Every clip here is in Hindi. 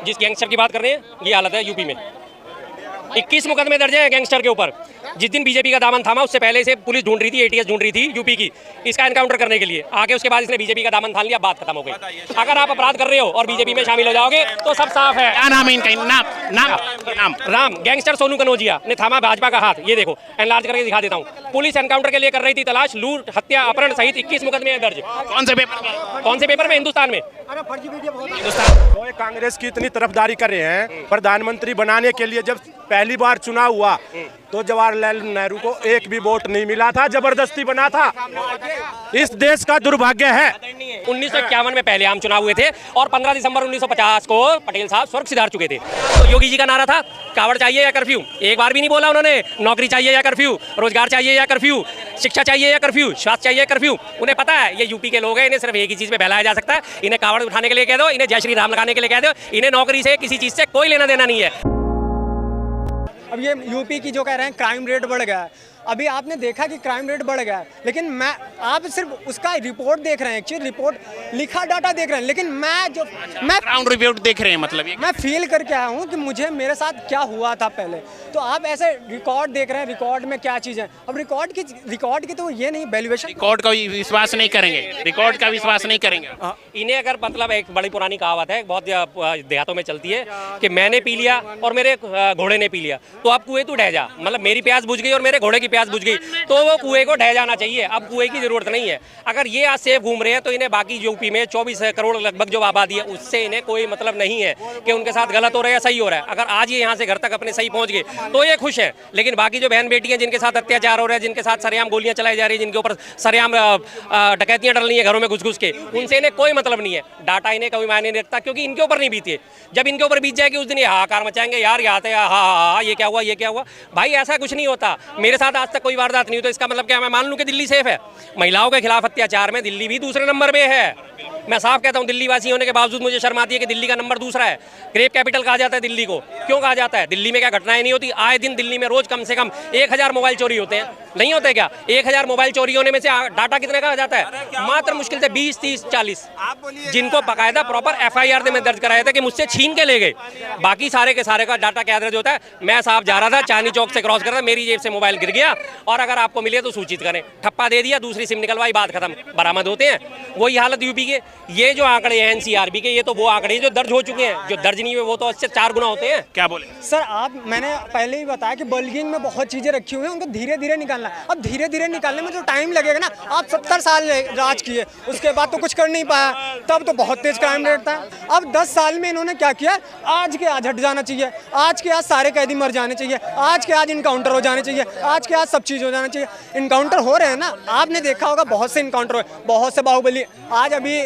जिस गैंगस्टर की बात कर रहे हैं ये हालत है यूपी में। 21 मुकदमे दर्ज हैं गैंगस्टर के ऊपर। जिस दिन बीजेपी का दामन थामा उससे पहले से पुलिस ढूंढ रही थी, एटीएस ढूंढ रही थी यूपी की, इसका एनकाउंटर करने के लिए। आगे उसके बाद इसने बीजेपी का दामन थाम लिया, बात खत्म हो गई। अगर आप अपराध कर रहे हो और बीजेपी में शामिल हो जाओगे तो सब साफ है। क्या नाम है इनका? नाम राम गैंगस्टर सोनू कनौजिया ने थामा भाजपा का हाथ। ये देखो एनलार्ज करके दिखा देता हूँ। पुलिस एनकाउंटर के लिए कर रही थी तलाश। लूट, हत्या, अपहरण सहित 21 मुकदमे दर्ज। कौन से पेपर में? हिंदुस्तान में। तो कांग्रेस की इतनी तरफदारी कर रहे हैं, प्रधानमंत्री बनाने के लिए जब पहली बार चुनाव हुआ तो जवाहरलाल नेहरू को एक भी वोट नहीं मिला था, जबरदस्ती बना था। इस देश का दुर्भाग्य है। 1951 में पहले आम चुनाव हुए थे और 15 दिसंबर 1950 को पटेल साहब स्वर्ग सिधार चुके थे। तो योगी जी का नारा था कावड़ चाहिए या कर्फ्यू। एक बार भी नहीं बोला उन्होंने नौकरी चाहिए या कर्फ्यू, रोजगार चाहिए या कर्फ्यू, शिक्षा चाहिए या कर्फ्यू, स्वास्थ्य चाहिए कर्फ्यू। उन्हें पता है ये यूपी के लोग हैं, इन्हें सिर्फ एक ही चीज पे बहलाया जा सकता है। इन्हें कावड़ उठाने के लिए कह दो, इन्हें जय श्री राम लगाने के लिए कह दो, इन्हें नौकरी से किसी चीज से कोई लेना देना नहीं है। अब ये यूपी की जो कह रहे हैं क्राइम रेट बढ़ गया है, अभी आपने देखा कि क्राइम रेट बढ़ गया है, लेकिन आप सिर्फ उसका रिपोर्ट देख रहे हैं, एक्चुअली रिपोर्ट लिखा डाटा देख रहे हैं, लेकिन मैं ग्राउंड रिपोर्ट देख रहे हैं। मतलब ये मैं फील करके आया हूँ कि मुझे मेरे साथ क्या हुआ था पहले। तो आप ऐसे रिकॉर्ड देख रहे हैं, रिकॉर्ड में क्या चीज़ है। अब रिकॉर्ड की तो ये नहीं वैल्यूएशन, रिकॉर्ड का विश्वास नहीं करेंगे, रिकॉर्ड का विश्वास नहीं करेंगे। इन्हें अगर मतलब एक बड़ी पुरानी कहावत है, बहुत देहातों में चलती है कि मैंने पी लिया और मेरे घोड़े ने पी लिया तो अब कुएं तू ढह जा। मतलब मेरी प्यास बुझ गई और मेरे घोड़े की प्यास बुझ गई तो वो कुएं को ढह जाना चाहिए। अब कुएं की जरूरत नहीं है। अगर ये आज सेफ घूम रहे हैं तो इन्हें बाकी यूपी में 24 करोड़ लगभग जो आबादी है उससे इन्हें कोई मतलब नहीं है कि उनके साथ गलत हो रहा है या सही हो रहा है। अगर आज ये यहाँ से घर तक अपने सही पहुंच गए तो ये खुश है, लेकिन बाकी जो बहन बेटी हैं जिनके साथ अत्याचार हो रहा है, जिनके साथ सरेआम गोलियां चलाई जा रही है, जिनके ऊपर सरेआम डकैतियां डल रही है घरों में घुस घुस के, उनसे इन्हें कोई मतलब नहीं है। डाटा इन्हें कभी मायने नहीं रखता क्योंकि इनके ऊपर नहीं बीती। जब इनके ऊपर बीत जाएगी उस दिन ये हाहाकार मचाएंगे, यार यहाँ आते हाँ ये क्या हुआ, ये क्या हुआ। भाई ऐसा कुछ नहीं होता। मेरे साथ आज तक कोई वारदात नहीं हुई तो इसका मतलब क्या मैं मान लूं कि दिल्ली सेफ है? महिलाओं के खिलाफ अत्याचार में दिल्ली भी दूसरे नंबर पे है। मैं साफ कहता हूं, दिल्ली वासी होने के बावजूद मुझे शर्म आती है कि दिल्ली का नंबर दूसरा है। रेप कैपिटल कहा जाता है दिल्ली को। क्यों कहा जाता है? दिल्ली में क्या घटनाएं नहीं होती? आए दिन दिल्ली में रोज कम से कम 1000 मोबाइल चोरी होते हैं, नहीं होते क्या? 1000 मोबाइल चोरी होने में से डाटा कितने का जाता है? मात्र मुश्किल से 20, 30, 40, जिनको बाकायदा प्रॉपर FIR में दर्ज कराया था कि मुझसे छीन के ले गए। बाकी सारे के सारे का डाटा क्या दर्ज होता है? मैं साहब जा रहा था, चांदनी चौक से क्रॉस कर रहा था, मेरी जेब से मोबाइल गिर गया और अगर आपको मिले तो सूचित करें। ठप्पा दे दिया, दूसरी सिम निकलवाई, बात खत्म, बरामद होते हैं। वही हालत यूपी के। ये जो आंकड़े हैं NCRB के, ये तो वो आंकड़े जो दर्ज हो चुके हैं, जो दर्ज नहीं हुए वो तो इससे 4 गुना होते हैं। क्या बोले सर? मैंने पहले ही बताया कि बल्किंग में बहुत चीजें रखी हुई हैं, उनको धीरे धीरे निकालना है। अब धीरे धीरे निकालने में जो टाइम लगेगा ना, आप 70 साल राज किए, उसके बाद तो कुछ कर नहीं पाया, तब तो बहुत तेज क्राइम रेट था। अब 10 साल में इन्होंने क्या किया? आज के आज हट जाना चाहिए, आज के आज सारे कैदी मर जाने चाहिए, आज के आज इनकाउंटर हो जाने चाहिए, आज के आज सब चीज़ हो जाना चाहिए। इनकाउंटर हो रहे हैं ना, आपने देखा होगा बहुत से इनकाउंटर हुए, बहुत से बाहुबली। आज अभी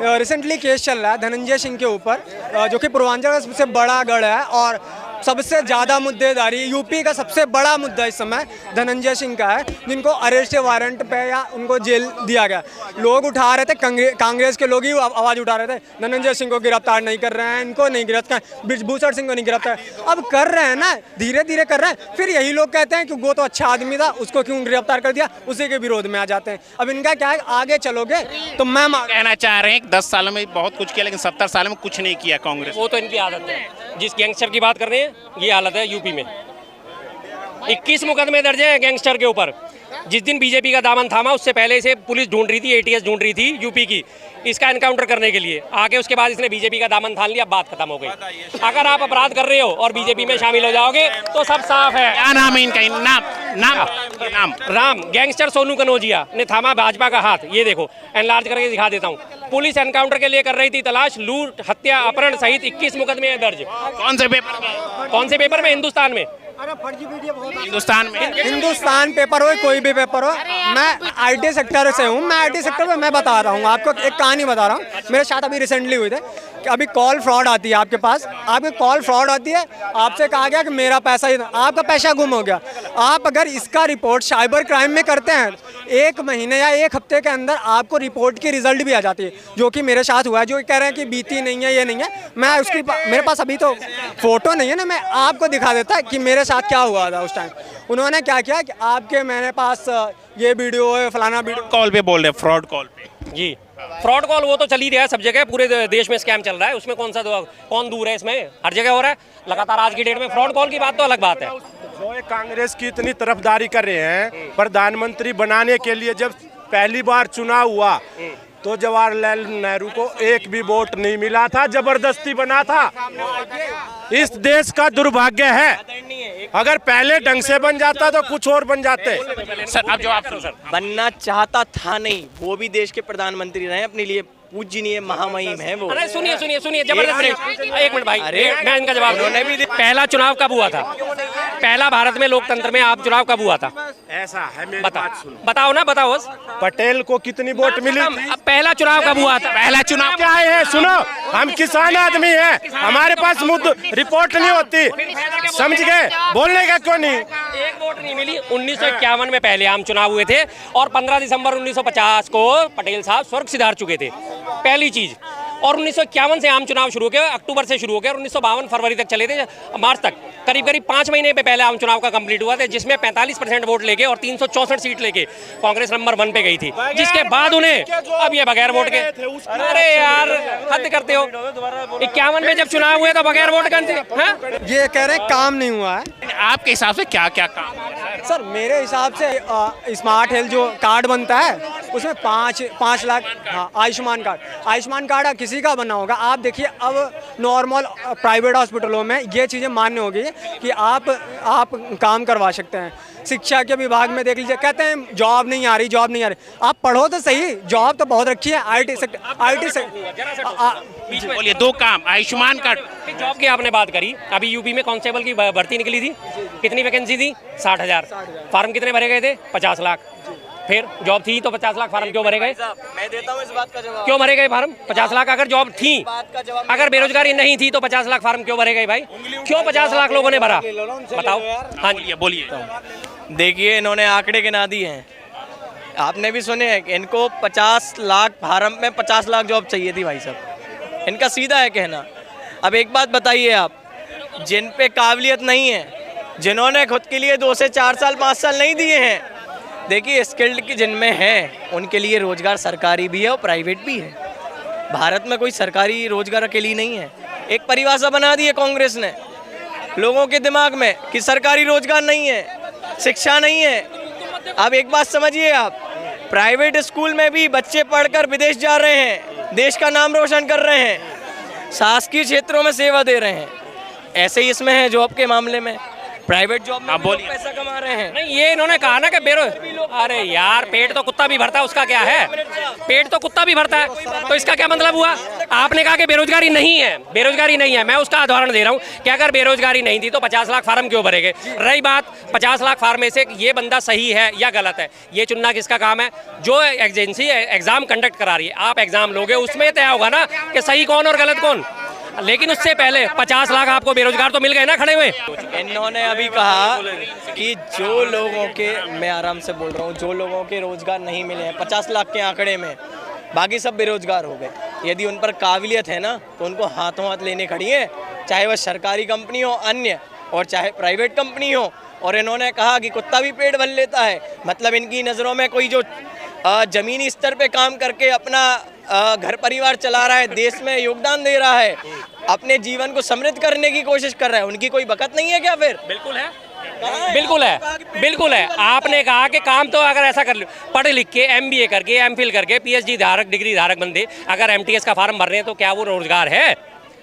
रिसेंटली केस चल रहा है धनंजय सिंह के ऊपर, जो कि पूर्वांचल का सबसे बड़ा गढ़ है और सबसे ज़्यादा मुद्देदारी यूपी का सबसे बड़ा मुद्दा इस समय धनंजय सिंह का है, जिनको अरेस्ट वारंट पे या उनको जेल दिया गया। लोग उठा रहे थे, कांग्रेस के लोग ही आवाज़ उठा रहे थे, धनंजय सिंह को गिरफ्तार नहीं कर रहे हैं, इनको नहीं गिरफ्तार, ब्रिजभूषण सिंह को नहीं गिरफ्तार। अब कर रहे हैं ना, धीरे धीरे कर रहे हैं। फिर यही लोग कहते हैं कि वो तो अच्छा आदमी था, उसको क्यों गिरफ्तार कर दिया, उसी के विरोध में आ जाते हैं। अब इनका क्या है, आगे चलोगे तो मैं कहना चाह रहे हैं कि 10 सालों में बहुत कुछ किया लेकिन 70 सालों में कुछ नहीं किया कांग्रेस। वो तो इनकी आदत है। जिस गैंगस्टर की बात कर रहे हैं ये हालत है यूपी में। 21 मुकदमे दर्ज हैं गैंगस्टर के ऊपर। जिस दिन बीजेपी का दामन थामा उससे पहले से पुलिस ढूंढ रही थी, एटीएस ढूंढ रही थी यूपी की, इसका एनकाउंटर करने के लिए। आगे उसके बाद इसने बीजेपी का दामन थाम लिया, बात खत्म हो गई। अगर आप अपराध कर रहे हो और बीजेपी में शामिल हो जाओगे तो सब साफ है। क्या नाम है इनका? नाम राम गैंगस्टर सोनू कनौजिया ने थामा भाजपा का हाथ। ये देखो एनलार्ज करके दिखा देता हूँ। पुलिस एनकाउंटर के लिए कर रही थी तलाश। लूट, हत्या, अपहरण सहित 21 मुकदमे दर्ज। कौन से पेपर में? हिंदुस्तान में। हिंदुस्तान पेपर हो, कोई भी पेपर हो। मैं IT सेक्टर से हूँ, मैं IT सेक्टर में मैं बता रहा हूँ आपको एक कहानी बता रहा हूँ। मेरे साथ अभी रिसेंटली हुई थे कि अभी कॉल फ्रॉड आती है आपके पास, आपकी कॉल फ्रॉड आती है, आपसे कहा गया कि मेरा पैसा, आपका पैसा गुम हो गया। आप अगर इसका रिपोर्ट साइबर क्राइम में करते हैं 1 महीने या 1 हफ्ते के अंदर आपको रिपोर्ट की रिजल्ट भी आ जाती है, जो कि मेरे साथ हुआ है। जो कह रहे हैं कि बीती नहीं है, ये नहीं है, मैं उसकी मेरे पास अभी तो फोटो नहीं है ना, मैं आपको दिखा देता कि मेरे साथ क्या हुआ था उस टाइम। उन्होंने क्या किया कि आपके मेरे पास ये वीडियो है, फलाना वीडियो। कॉल पे बोल रहे, फ्रॉड कॉल पे जी। फ्रॉड कॉल वो तो चल ही रहा है सब जगह, पूरे देश में स्कैम चल रहा है, उसमें कौन दूर है, इसमें हर जगह हो रहा है लगातार। आज की डेट में फ्रॉड कॉल की बात तो अलग बात है। जो ये कांग्रेस की इतनी तरफदारी कर रहे हैं, प्रधानमंत्री बनाने के लिए जब पहली बार चुनाव हुआ तो जवाहरलाल नेहरू को एक भी वोट नहीं मिला था, जबरदस्ती बना था। इस देश का दुर्भाग्य है, अगर पहले ढंग से बन जाता तो कुछ और बन जाते। सर अब जो आप सर बनना चाहता था नहीं, वो भी देश के प्रधानमंत्री रहे, अपने लिए पूजनीय महामहिम है वो। अरे सुनिए सुनिए सुनिए, जबरदस्त। एक मिनट भाई, मैं इनका जवाब उन्होंने भी पहला चुनाव कब हुआ था? पहला भारत में लोकतंत्र में आप चुनाव कब हुआ था? ऐसा है, मेरी बताओ बात सुनो। बताओ ना, बताओ बस। पटेल को कितनी वोट मिली थी? अब पहला चुनाव कब हुआ था? पहला चुनाव क्या है, सुनो, हम किसान आदमी हैं, हमारे पास रिपोर्ट नहीं होती, समझ गए? बोलने का क्यों नहीं? एक वोट नहीं मिली। 1951 में पहले आम चुनाव हुए थे और 15 दिसंबर 1950 को पटेल साहब स्वर्ग सिधार चुके थे, पहली चीज। और 1951 से आम चुनाव शुरू हो गए, अक्टूबर से शुरू हो गए और 1952 फरवरी तक चले थे, मार्च तक। करीब करीब 5 महीने पे पहले आम चुनाव का कंप्लीट हुआ था, जिसमें 45% वोट लेके और 364 सीट लेके कांग्रेस नंबर 1 पे गई थी, जिसके बाद उन्हें अब ये बगैर वोट के। अरे यार हद करते हो। 51 में जब चुनाव हुए तो बगैर वोट कौन थे? हाँ? ये कह रहे हैं काम नहीं हुआ है। आपके हिसाब से क्या क्या काम है? सर मेरे हिसाब से स्मार्ट हेल्थ जो कार्ड बनता है उसमें 5 लाख, हाँ आयुष्मान कार्ड किसी का बना होगा। आप देखिए अब नॉर्मल प्राइवेट हॉस्पिटलों में ये चीज़ें मान्य हो गई कि आप काम करवा सकते हैं। शिक्षा के विभाग में देख लीजिए, कहते हैं जॉब नहीं आ रही। आप पढ़ो तो सही, जॉब तो बहुत रखी है। IT बोलिए, 2 काम आयुष्मान कार्ड। जॉब की आपने बात करी, अभी यूपी में कांस्टेबल की भर्ती निकली थी, कितनी वैकेंसी थी? 60,000। फार्म कितने भरे गए थे? 50 लाख। फिर जॉब थी तो 50 लाख फार्म क्यों भरे गए? मैं देता हूँ इस बात का जवाब। क्यों भरे गए फार्म? 50 लाख अगर जॉब थी, अगर बेरोजगारी नहीं थी तो 50 लाख फार्म क्यों भरे गए भाई? क्यों 50 लाख लोगों ने भरा? बताओ। हाँ जी बोलिए। देखिए इन्होंने आंकड़े गिना दिए हैं, आपने भी सुने हैं कि इनको 50 लाख फार्म में 50 लाख जॉब चाहिए थी भाई साहब, इनका सीधा है कहना। अब एक बात बताइए आप, जिन पे काबिलियत नहीं है, जिन्होंने खुद के लिए 2 से 4 साल 5 साल नहीं दिए हैं, देखिए स्किल्ड की जिनमें है उनके लिए रोजगार सरकारी भी है और प्राइवेट भी है। भारत में कोई सरकारी रोजगार अकेली नहीं है। एक परिभाषा बना दी है कांग्रेस ने लोगों के दिमाग में कि सरकारी रोजगार नहीं है, शिक्षा नहीं है। अब एक बात समझिए आप, प्राइवेट स्कूल में भी बच्चे पढ़कर विदेश जा रहे हैं, देश का नाम रोशन कर रहे हैं, शासकीय क्षेत्रों में सेवा दे रहे हैं। ऐसे ही इसमें है जॉब के मामले में, प्राइवेट जॉब में लोग पैसा कमा रहे हैं। नहीं, ये इन्होंने कहा ना कि अरे यार पेट तो कुत्ता भी भरता है, उसका क्या है? पेट तो कुत्ता भी भरता है, तो इसका क्या मतलब हुआ? आपने कहा कि बेरोजगारी नहीं है, बेरोजगारी नहीं है। मैं उसका उदाहरण दे रहा हूँ कि अगर बेरोजगारी नहीं थी तो 50 लाख फार्म क्यों भरे गए? रही बात 50 लाख फार्म में से ये बंदा सही है या गलत है, ये चुनना किसका काम है? जो एजेंसी एग्जाम कंडक्ट करा रही है, आप एग्जाम लोगे, उसमें तय होगा ना कि सही कौन और गलत कौन। लेकिन उससे पहले 50 लाख आपको बेरोजगार तो मिल गए ना खड़े हुए। इन्होंने अभी कहा कि जो लोगों के, मैं आराम से बोल रहा हूँ, जो लोगों के रोजगार नहीं मिले हैं 50 लाख के आंकड़े में, बाकी सब बेरोजगार हो गए। यदि उन पर काबिलियत है ना तो उनको हाथों हाथ लेने खड़ी है, चाहे वह सरकारी कंपनी हो अन्य और चाहे प्राइवेट कंपनी हो। और इन्होंने कहा कि कुत्ता भी पेट भर लेता है, मतलब इनकी नज़रों में कोई जो ज़मीनी स्तर पे काम करके अपना घर परिवार चला रहा है, देश में योगदान दे रहा है, अपने जीवन को समृद्ध करने की कोशिश कर रहा है, उनकी कोई बकत नहीं है क्या? फिर बिल्कुल है, बिल्कुल है, बिल्कुल है। आपने कहा कि काम तो अगर ऐसा कर लो, पढ़ लिख के MBA करके MPhil करके PhD धारक डिग्री धारक बंदे अगर MTS का फार्म भर रहे हैं तो क्या वो रोजगार है?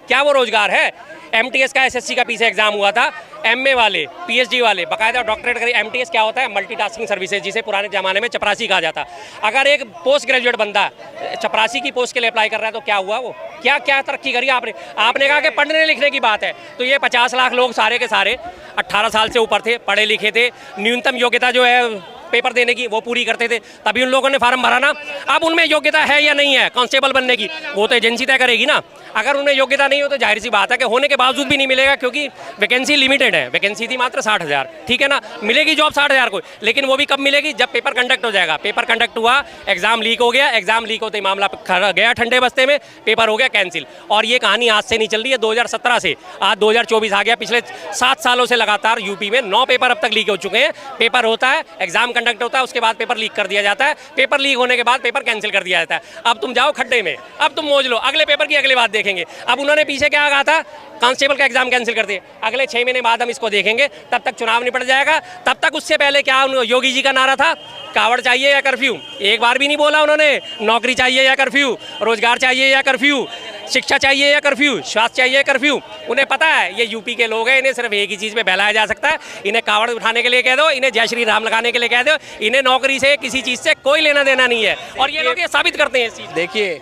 क्या वो रोजगार है? MTS का SSC का पीछे एग्जाम हुआ था, MA वाले PhD वाले बाकायदा डॉक्टरेट करें। MTS क्या होता है? मल्टीटास्किंग सर्विसेज, जिसे पुराने ज़माने में चपरासी कहा जाता। अगर एक पोस्ट ग्रेजुएट बंदा चपरासी की पोस्ट के लिए अप्लाई कर रहा है तो क्या हुआ? वो क्या क्या तरक्की करी आपने कहा कि पढ़ने लिखने की बात है, तो ये 50 लाख लोग सारे के सारे 18 साल से ऊपर थे, पढ़े लिखे थे, न्यूनतम योग्यता जो है पेपर देने की वो पूरी करते थे, तभी उन लोगों ने फार्म भरा ना। अब उनमें योग्यता है या नहीं है कांस्टेबल बनने की, वो तो एजेंसी तय करेगी ना। अगर उनमें योग्यता नहीं हो तो जाहिर सी बात है कि होने के बावजूद भी नहीं मिलेगा, क्योंकि वैकेंसी लिमिटेड है। वैकेंसी थी मात्र 60,000, ठीक है ना? मिलेगी जॉब 60,000 को, लेकिन वो भी कब मिलेगी? जब पेपर कंडक्ट हो जाएगा। पेपर कंडक्ट हुआ, एग्जाम लीक हो गया, एग्जाम लीक होते ही मामला गया ठंडे बस्ते में, पेपर हो गया कैंसिल। और ये कहानी आज से नहीं चल रही है, 2017 से आज 2024 आ गया। पिछले 7 सालों से लगातार यूपी में 9 पेपर अब तक लीक हो चुके हैं। पेपर होता है, एग्जाम कंडक्ट होता है, उसके बाद पेपर लीक कर दिया जाता है, पेपर लीक होने के बाद पेपर कैंसिल कर दिया जाता है। अब तुम जाओ खड्डे में, अब तुम मौज लो, अगले पेपर की अगली बात देखेंगे। अब उन्होंने पीछे क्या कहा था, कांस्टेबल का एग्जाम कैंसिल कर दिए, अगले 6 महीने बाद हम इसको देखेंगे, तब तक चुनाव निपट जाएगा। तब तक उससे पहले क्या योगी जी का नारा था, कावड़ चाहिए या कर्फ्यू, एक बार भी नहीं बोला उन्होंने। नौकरी चाहिए या कर्फ्यू, रोजगार चाहिए या कर्फ्यू, शिक्षा चाहिए या कर्फ्यू, स्वास्थ्य चाहिए या कर्फ्यू। उन्हें पता है ये यूपी के लोग हैं, इन्हें सिर्फ एक ही चीज़ में बहलाया जा सकता है। इन्हें कावड़ उठाने के लिए कह दो, इन्हें जय श्री राम लगाने के लिए कह दो, इन्हें नौकरी से किसी चीज़ से कोई लेना देना नहीं है, और ये लोग ये साबित करते हैं इस चीज़। देखिए,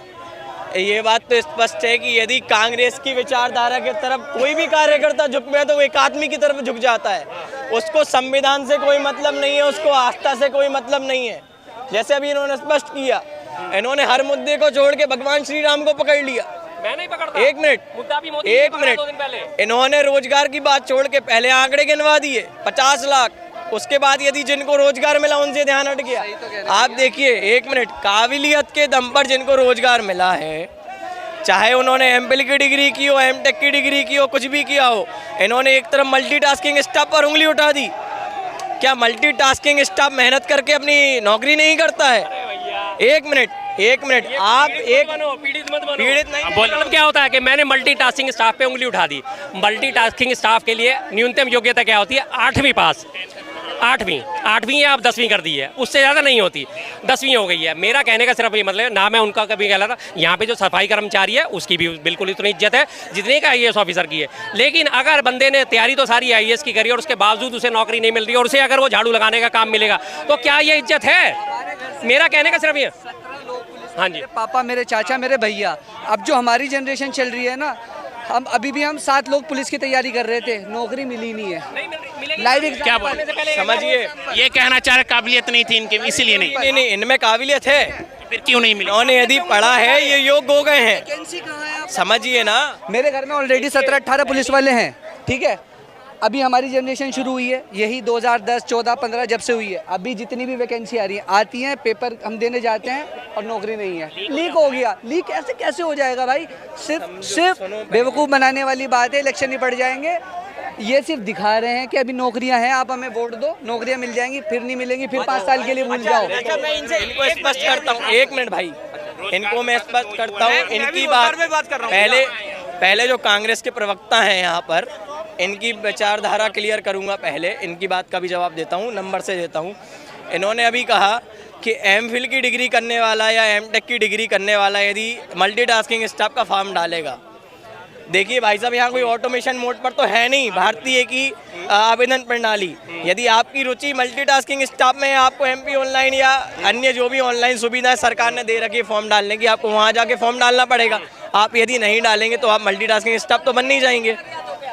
ये बात तो स्पष्ट है कि यदि कांग्रेस की विचारधारा की तरफ कोई भी कार्यकर्ता झुके तो वो एक आदमी की तरफ झुक जाता है। उसको संविधान से कोई मतलब नहीं है, उसको आस्था से कोई मतलब नहीं है। जैसे अभी इन्होंने स्पष्ट किया, इन्होंने हर मुद्दे को छोड़ के भगवान श्री राम को पकड़ लिया। मैं नहीं पकड़ता। एक मिनट, मुद्दा भी मोदी एक ने पकड़ा 2 दिन मिनट, पहले। इन्होंने रोजगार की बात छोड़ के पहले आंकड़े गिनवा दिए 50 लाख। उसके बाद यदि जिनको रोजगार मिला उनसे ध्यान हट गया। आप देखिए, एक मिनट, काबिलियत के दम पर जिनको रोजगार मिला है, चाहे उन्होंने एमफिल की डिग्री की हो, एमटेक की डिग्री की हो, कुछ भी किया हो, इन्होंने एक तरफ मल्टीटास्किंग स्टाफ पर उंगली उठा दी। क्या मल्टीटास्किंग स्टाफ मेहनत करके अपनी नौकरी नहीं करता है? एक मिनट, आप एक पीड़ित नहीं। मतलब क्या होता है कि मैंने मल्टीटास्किंग स्टाफ पे उंगली उठा दी। मल्टीटास्किंग स्टाफ के लिए न्यूनतम योग्यता क्या होती है? 8वीं पास, 8वीं या आप 10वीं कर दी है, उससे ज़्यादा नहीं होती, 10वीं हो गई है। मेरा कहने का सिर्फ ये मतलब, ना मैं उनका कभी कह रहा था, यहाँ पे जो सफाई कर्मचारी है उसकी भी बिल्कुल इतनी इज्जत है जितनी का IAS ऑफिसर की है। लेकिन अगर बंदे ने तैयारी तो सारी IAS की करी और उसके बावजूद उसे नौकरी नहीं मिल रही, और उसे अगर वो झाड़ू लगाने का काम मिलेगा, तो क्या ये इज्जत है? मेरा कहने का सिर्फ ये। हाँ जी, पापा, मेरे चाचा, मेरे भैया, अब जो हमारी जनरेशन चल रही है ना, हम अभी भी हम 7 लोग पुलिस की तैयारी कर रहे थे, नौकरी मिली नहीं है। लाइव क्या बोल समझिए, ये कहना चाह रहे काबिलियत नहीं थी इनकी, इसीलिए नहीं। नहीं, इनमें काबिलियत है, फिर क्यों नहीं मिली? इन्होंने यदि पढ़ा है, ये योग्य हो गए हैं, समझिए ना। मेरे घर में ऑलरेडी 17-18 पुलिस वाले हैं, ठीक है। अभी हमारी जनरेशन शुरू हुई है, यही 2010, 14, 15 जब से हुई है। अभी जितनी भी वैकेंसी आ रही है, आती हैं, पेपर हम देने जाते हैं और नौकरी नहीं है। लीक हो गया, लीक ऐसे कैसे हो जाएगा भाई? सिर्फ बेवकूफ़ बनाने वाली बात है। इलेक्शन ही पड़ जाएंगे, ये सिर्फ दिखा रहे हैं कि अभी नौकरियां हैं, आप हमें वोट दो, नौकरियां मिल जाएंगी, फिर नहीं मिलेंगी, फिर 5 साल के लिए भूल जाओ। अच्छा, मैं इनसे इनको स्पष्ट करता हूँ, एक मिनट भाई, इनको मैं स्पष्ट करता हूँ। इनकी बात पहले जो कांग्रेस के प्रवक्ता हैं यहाँ पर, इनकी विचारधारा क्लियर करूँगा। पहले इनकी बात का भी जवाब देता हूँ, नंबर से देता हूँ। इन्होंने अभी कहा कि एमफिल की डिग्री करने वाला या एमटेक की डिग्री करने वाला यदि मल्टीटास्किंग स्टाफ का फॉर्म डालेगा, देखिए भाई साहब, यहाँ कोई ऑटोमेशन मोड पर तो है नहीं भारतीय की आवेदन प्रणाली। यदि आपकी रुचि मल्टीटास्किंग स्टाफ में है, आपको MP ऑनलाइन या अन्य जो भी ऑनलाइन सुविधाएं सरकार ने दे रखी है फॉर्म डालने की, आपको वहाँ जाके फॉर्म डालना पड़ेगा। आप यदि नहीं डालेंगे तो आप मल्टीटास्किंग स्टाफ तो बन नहीं जाएंगे।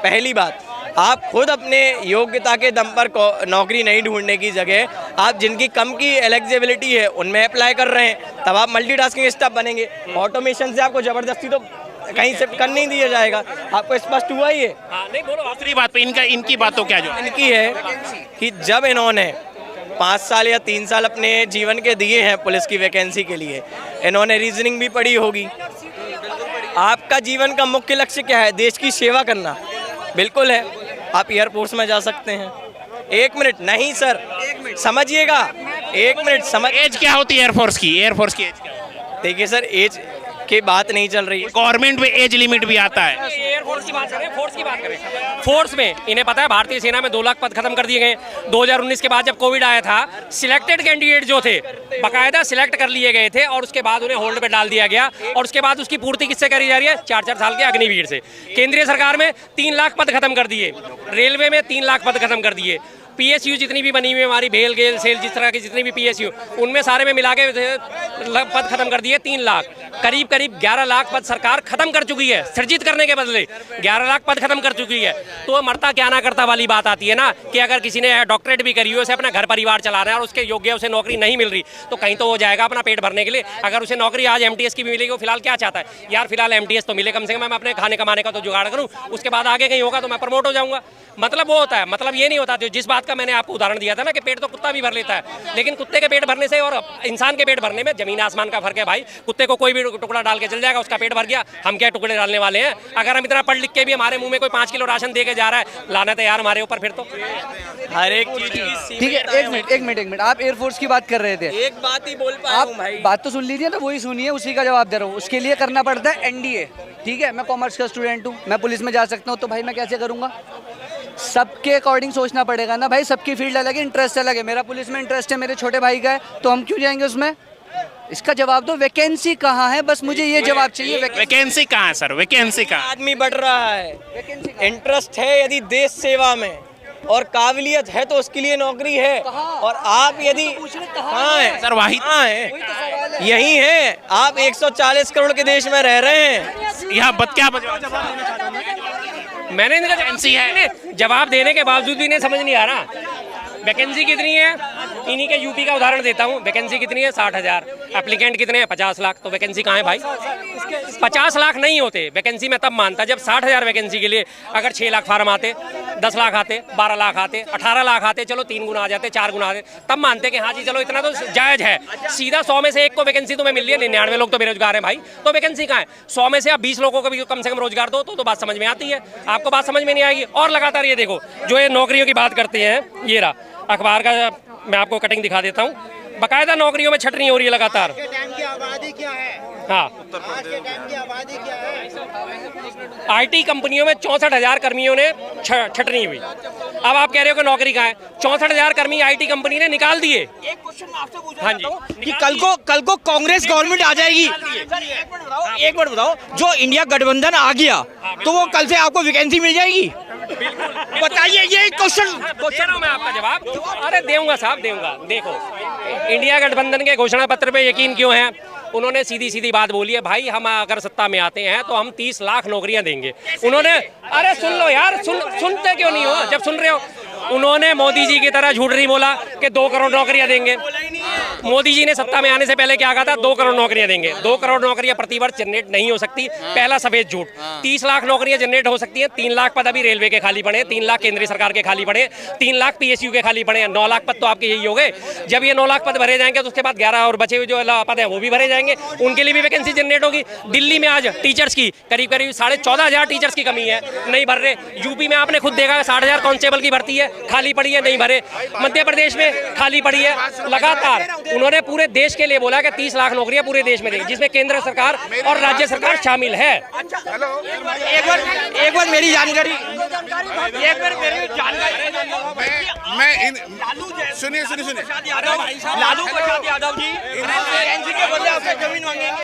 पहली बात, आप खुद अपने योग्यता के दम पर नौकरी नहीं ढूंढने की जगह आप जिनकी कम की एलिजिबिलिटी है उनमें अप्लाई कर रहे हैं, तब आप मल्टीटास्किंग स्टाफ बनेंगे। ऑटोमेशन से आपको ज़बरदस्ती तो कहीं से कर नहीं दिया जाएगा। आपको स्पष्ट हुआ ही है? नहीं बोलो। दूसरी बात पे इनकी बात तो क्या जो इनकी है कि जब इन्होंने 5 साल या 3 साल अपने जीवन के दिए हैं पुलिस की वैकेंसी के लिए, इन्होंने रीजनिंग भी पढ़ी होगी। आपका जीवन का मुख्य लक्ष्य क्या है? देश की सेवा करना, बिल्कुल है। आप एयरफोर्स में जा सकते हैं। एक मिनट, नहीं सर, समझिएगा, एक मिनट समझ। एज क्या होती है एयरफोर्स की? एयरफोर्स की एज क्या? देखिए सर, एज की बात नहीं चल रही है। गवर्नमेंट में एज लिमिट भी आता है। एयरफोर्स की बात करें, फोर्स की बात करें। फोर्स में इन्हें पता है भारतीय सेना में 2 लाख पद खत्म कर दिए गए। 2019 के बाद जब कोविड आया था, सिलेक्टेड कैंडिडेट जो थे बाकायदा सिलेक्ट कर लिए गए थे और उसके बाद उन्हें होल्ड पे डाल दिया गया, और उसके बाद उसकी पूर्ति किससे करी जा रही है? 4-4 साल के अग्निवीर से। केंद्रीय सरकार में 3 लाख पद खत्म कर दिए, रेलवे में 3 लाख पद खत्म कर दिए, PSU जितनी भी बनी हुई है हमारी, भेल गेल सेल, जिस तरह की जितनी भी PSU, उनमें सारे में मिला के पद खत्म कर दिए 3 लाख। करीब 11 लाख पद सरकार खत्म कर चुकी है, सृजित करने के बदले 11 लाख पद खत्म कर चुकी है। तो मरता क्या ना करता वाली बात आती है ना, कि अगर किसी ने डॉक्टरेट भी करी हो, उसे अपना घर परिवार चला रहा है और उसके योग्य उसे नौकरी नहीं मिल रही, तो कहीं तो वो जाएगा अपना पेट भरने के लिए। अगर उसे नौकरी आज MTS की भी मिलेगी, वो फिलहाल क्या चाहता है? यार फिलहाल MTS तो मिले, कम से कम मैं अपने खाने कमाने का तो जुगाड़ करूँ, उसके बाद आगे कहीं होगा तो मैं प्रमोट हो जाऊँगा। मतलब वो होता है, मतलब ये नहीं होता। जो जिस बात बात का मैंने आपको उदाहरण दिया था ना कि पेट तो कुत्ता भी भर लेता है, लेकिन कुत्ते के पेट भरने से और इंसान के पेट भरने में जमीन आसमान का फर्क है भाई। कुत्ते को कोई भी टुकड़ा डाल के चल जाएगा, उसका पेट भर गया, हम क्या टुकड़े डालने वाले हैं? अगर हम इतना पढ़ लिख के भी हमारे मुंह में कोई 5 किलो राशन दे के जा रहा है, लानत है यार हमारे ऊपर फिर तो। हर एक चीज की ठीक है, एक मिनट आप एयरफोर्स की बात कर रहे थे, एक बात ही बोल पाया आप हूं भाई। बात तो सुन लीजिए ना, वही सुनिए, उसी का जवाब दे रहा हूँ। उसके लिए करना पड़ता है एनडीए, ठीक है। मैं कॉमर्स का स्टूडेंट हूँ, मैं पुलिस में जा सकता हूँ, तो भाई मैं कैसे करूँगा? सबके अकॉर्डिंग सोचना पड़ेगा ना भाई, सबकी फील्ड अलग है, इंटरेस्ट अलग है। मेरा पुलिस में इंटरेस्ट है, मेरे छोटे भाई का है, तो हम क्यों जाएंगे उसमें? इसका जवाब दो, वैकेंसी कहाँ है, बस मुझे ये जवाब चाहिए। वैकेंसी कहाँ है सर, वैकेंसी कहाँ? आदमी बढ़ रहा है, इंटरेस्ट है यदि देश सेवा में और काबिलियत है तो उसके लिए नौकरी है। और आप यदि कहाँ है सर, वाहिद कहाँ है? यही है, आप 140 करोड़ के देश में रह रहे हैं। यहाँ क्या मैंने इनका जवाब देने के बावजूद भी इन्हें समझ नहीं आ रहा। वैकेंसी कितनी है? इन्हीं के यूपी का उदाहरण देता हूँ। वैकेंसी कितनी है? 60,000। एप्लीकेंट कितने हैं? 50 लाख। तो वैकेंसी कहाँ है भाई? 50 लाख नहीं होते वैकेंसी में, तब मानता जब 60,000 वैकेंसी के लिए अगर 6 लाख फार्म आते, 10 लाख आते, 12 लाख आते, 18 लाख आते, चलो 3 गुना आ जाते, 4 गुना आते, तब मानते कि हाँ जी चलो इतना तो जायज़ है। सीधा 100 में से 1 को वैकेंसी तुम्हें मिल रही है, 99 लोग तो बेरोजगार हैं भाई, तो वैकेंसी कहाँ है? 100 में से आप 20 लोगों को भी कम से कम रोजगार दो तो बात समझ में आती है। आपको बात समझ में नहीं आएगी। और लगातार ये देखो, जो ये नौकरियों की बात करते हैं, ये रहा अखबार का, मैं आपको कटिंग दिखा देता हूँ। बाकायदा नौकरियों में छटनी हो रही है लगातार। आज के टाइम की आबादी क्या है? हाँ, आज के टाइम की आबादी क्या है? आईटी कंपनियों में 64,000 कर्मियों ने छटनी हुई। अब आप कह रहे हो कि नौकरी कहाँ है? 64,000 कर्मी आईटी कंपनी ने निकाल दिए। एक क्वेश्चन मैं आपसे पूछना हाँ चाहता हूं कि कल को कांग्रेस गवर्नमेंट आ जाएगी। एक मिनट बताओ, जो इंडिया गठबंधन आ गया तो वो कल से आपको वैकेंसी मिल जाएगी? बताइए, ये क्वेश्चन दे रहा हूं मैं आपका जवाब। अरे देऊंगा साहब, देऊंगा। देखो, इंडिया गठबंधन के घोषणा पत्र पे यकीन क्यों है? उन्होंने सीधी सीधी बात बोली है, भाई हम अगर सत्ता में आते हैं तो हम 30 लाख नौकरियां देंगे। उन्होंने, अरे सुन लो यार, सुनते क्यों नहीं हो जब सुन रहे हो? उन्होंने मोदी जी की तरह झूठ नहीं बोला कि 2 करोड़ नौकरियां देंगे। मोदी जी ने सत्ता में आने से पहले क्या कहा था? 2 करोड़ नौकरियां देंगे। 2 करोड़ नौकरियां प्रतिवर्ष जनरेट नहीं हो सकती, पहला सफेद झूठ। 30 लाख नौकरियां जनरेट हो सकती हैं। 3 लाख पद अभी रेलवे के खाली पड़े, 3 लाख केंद्रीय सरकार के खाली पड़े, 3 लाख पीएसयू के खाली पड़े हैं। 9 लाख पद तो आपके यही हो गए। जब ये 9 लाख पद भरे जाएंगे तो उसके बाद 11 और बचे हुए जो पद हैं वो भी भरे जाएंगे, उनके लिए भी वैकेंसी जनरेट होगी। दिल्ली में आज टीचर्स की करीब 14,500 टीचर्स की कमी है, नहीं भर रहे। यूपी में आपने खुद देखा 60,000 कांस्टेबल की भर्ती है, खाली पड़ी है, नहीं भरे। मध्य प्रदेश में खाली पड़ी है। लगातार उन्होंने पूरे देश के लिए बोला कि 30 लाख नौकरियां पूरे देश में देंगे, जिसमें केंद्र सरकार और राज्य सरकार शामिल है। एक बार मेरी जानकारी, सुनिए लालू प्रसाद यादव जी वैकेंसी के बदले आपसे जमीन मांगेंगे।